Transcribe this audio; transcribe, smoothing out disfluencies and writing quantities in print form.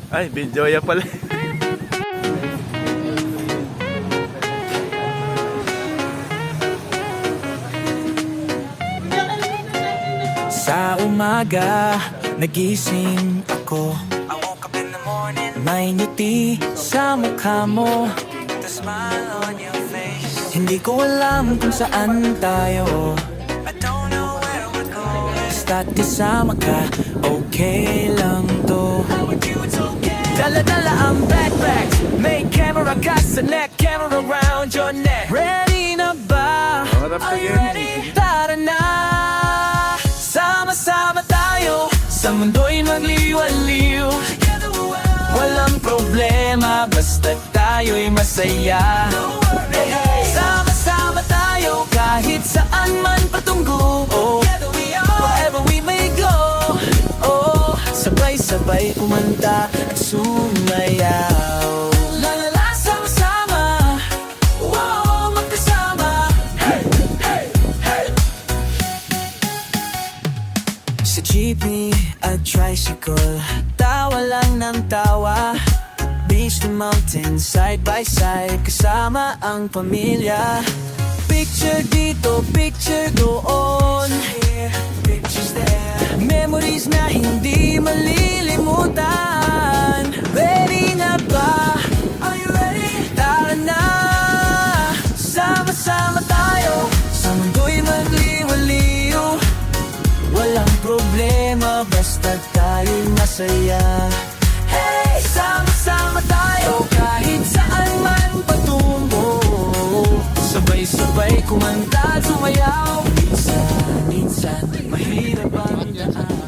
Ay, Binjoya pala. Sa umaga, nagising ako. I woke up in the morning. May ngiti sa mukha mo. The smile on your face. Hindi ko alam kung saan tayo. I don't know where we're going. Basta't kasama ka, okay lang to. Dala-dala ang backpack. May camera ka sa neck, camera around your neck. Ready na ba? Are you ready? Tara na. Sama-sama tayo sa mundo'y magliwaliw. Walang problema, basta tayo'y masaya. Sama-sama tayo kahit saan man patungo. Wherever we may go. Sabay-sabay kumanta at sumayaw. La-la-la, sama-sama. Wow, magkasama. Sa jeepney at tricycle, tawa lang ng tawa. Beach to mountain, side by side, kasama ang pamilya. Picture dito, picture doon. Pictures there. Memories na hindi malilimutan. Ready na ba? Are you ready? Tara na. Sama-sama tayo sa mundo'y magliwaliw. Walang problema, basta tayo'y masaya. Hey, sama-sama tayo kahit saan man patungo. Sabay-sabay kumanta at sumayaw. Minsan, mahirap ang daan.